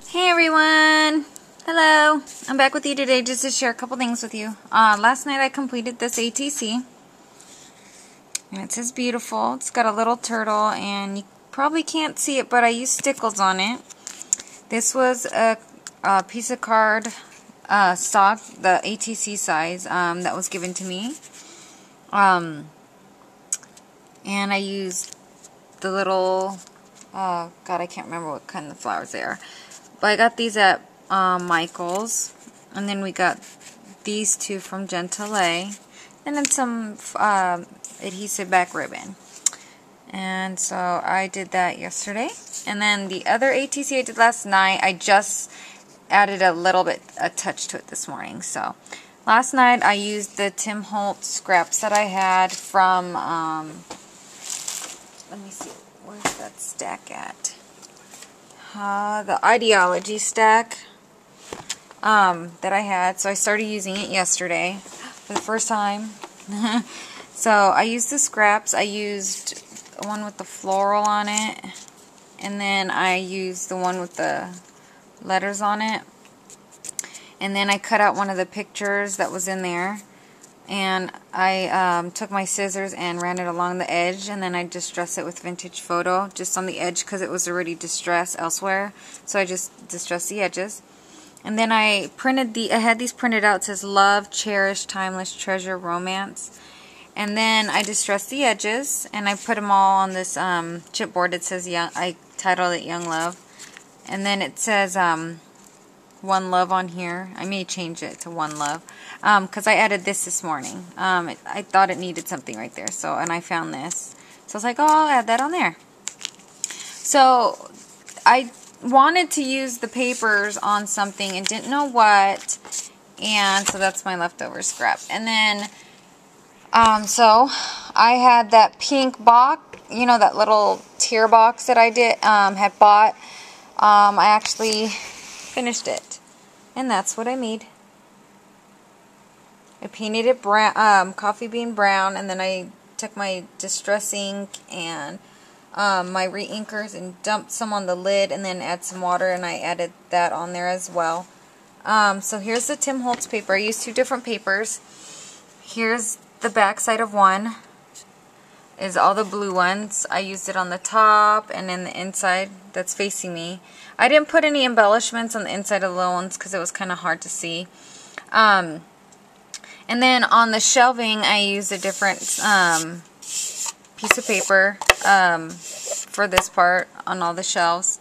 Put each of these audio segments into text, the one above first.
Hey everyone! Hello! I'm back with you today just to share a couple things with you. Last night I completed this ATC. And it says beautiful. It's got a little turtle and you probably can't see it, but I used stickles on it. This was a piece of card stock, the ATC size, that was given to me. And I used the little, oh god, I can't remember what kind of flowers they are. But I got these at Michael's, and then we got these two from Gentile, and then some adhesive back ribbon. And so I did that yesterday. And then the other ATC I did last night, I just added a touch to it this morning. So last night I used the Tim Holtz scraps that I had from, let me see, where's that stack at? The ideology stack that I had. So I started using it yesterday for the first time. So I used the scraps. I used one with the floral on it, and then I used the one with the letters on it, and then I cut out one of the pictures that was in there, and I took my scissors and ran it along the edge, and then I distressed it with Vintage Photo just on the edge because it was already distressed elsewhere, so I just distressed the edges. And then I had these printed out. It says Love, Cherish, Timeless, Treasure, Romance. And then I distressed the edges, and I put them all on this chipboard. It says Young. I titled it Young Love, and then it says One Love on here. I may change it to One Love because I added this morning. I thought it needed something right there, and I found this. So I was like, oh, I'll add that on there. So I wanted to use the papers on something and didn't know what, and so that's my leftover scrap. And then so I had that pink box, that little tier box that I had bought. I actually finished it, and that's what I made. I painted it brown, coffee bean brown, and then I took my distress ink and my re-inkers and dumped some on the lid, and then add some water, and I added that on there as well. So here's the Tim Holtz paper. I used two different papers. Here's the back side of one. Is all the blue ones. I used it on the top and in the inside that's facing me. I didn't put any embellishments on the inside of the little ones because it was kind of hard to see. And then on the shelving, I used a different piece of paper for this part on all the shelves.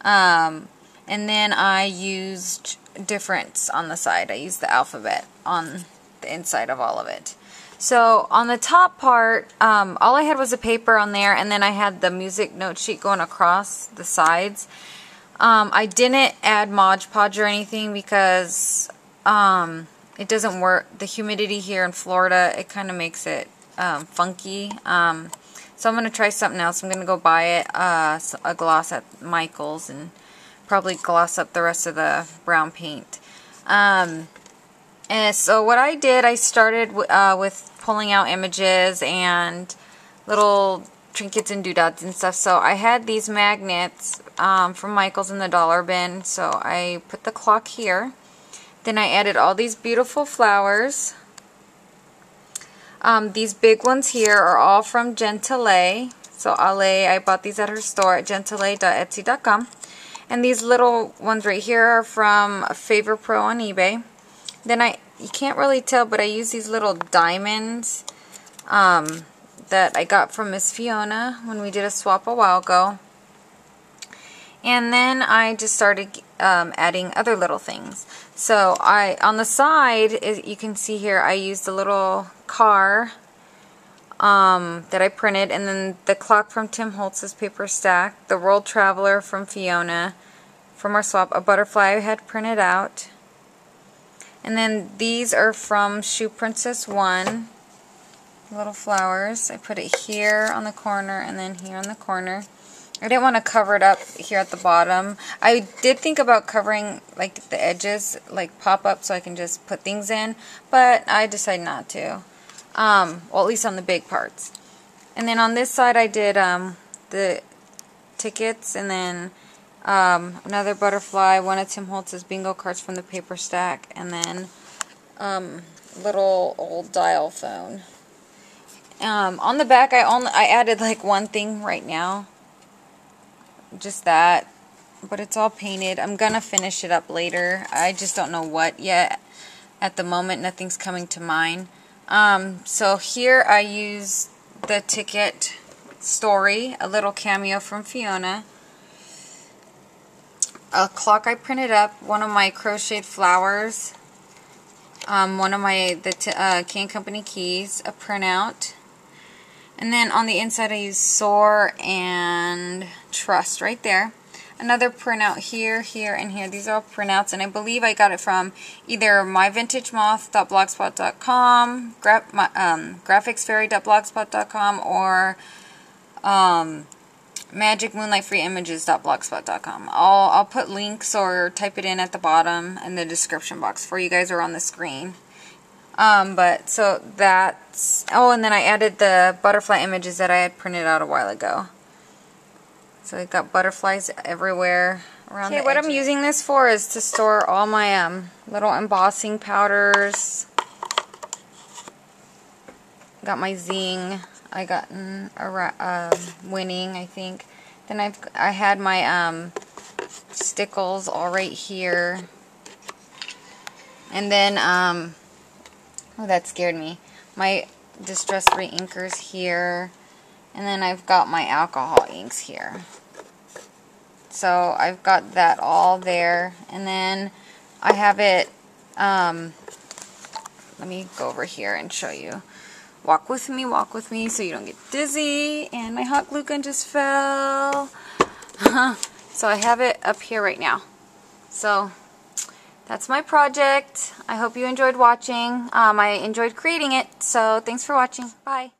And then I used difference on the side. I used the alphabet on the inside of all of it. So on the top part, all I had was a paper on there, and then I had the music note sheet going across the sides. I didn't add Mod Podge or anything because it doesn't work. The humidity here in Florida, it kind of makes it funky. So I'm going to try something else. I'm going to go buy it, a gloss at Michael's, and probably gloss up the rest of the brown paint. And so what I did, I started with pulling out images and little trinkets and doodads and stuff. So I had these magnets from Michael's in the dollar bin. So I put the clock here. Then I added all these beautiful flowers. These big ones here are all from Gentile. So I bought these at her store at gentile.etsy.com. And these little ones right here are from Favor Pro on eBay. Then you can't really tell, but I use these little diamonds that I got from Miss Fiona when we did a swap a while ago. And then I just started adding other little things. So on the side, you can see here, I used a little car that I printed, and then the clock from Tim Holtz's paper stack, the World Traveler from Fiona from our swap, a butterfly I had printed out. And then these are from Shoe Princess 1, little flowers. I put it here on the corner and then here on the corner. I didn't want to cover it up here at the bottom. I did think about covering like the edges, like pop up so I can just put things in, but I decided not to. Well, at least on the big parts. And then on this side I did the tickets, and then Another butterfly, one of Tim Holtz's bingo cards from the paper stack, and then little old dial phone. On the back, I added like one thing right now, just that, but it's all painted. I'm gonna finish it up later. I just don't know what yet. At the moment, nothing's coming to mind. So here I use the ticket story, a little cameo from Fiona, a clock I printed up, one of my crocheted flowers, one of my Cane Company keys, a printout, and then on the inside I use Soar and Trust right there. Another printout here, here, and here. These are all printouts, and I believe I got it from either myvintagemoth.blogspot.com, graphicsfairy.blogspot.com, or magicmoonlightfreeimages.blogspot.com. I'll put links or type it in at the bottom in the description box for you guys or on the screen. But so that's, oh, and then I added the butterfly images that I had printed out a while ago. So I got butterflies everywhere around the edges. What I'm using this for is to store all my little embossing powders. Got my zing. I got winning, I think. Then I had my stickles all right here. And then oh, that scared me. My Distress Free inkers here. And then I've got my alcohol inks here. So I've got that all there. And then I have it, let me go over here and show you. Walk with me so you don't get dizzy. And my hot glue gun just fell. So I have it up here right now. So that's my project. I hope you enjoyed watching. I enjoyed creating it. So thanks for watching. Bye.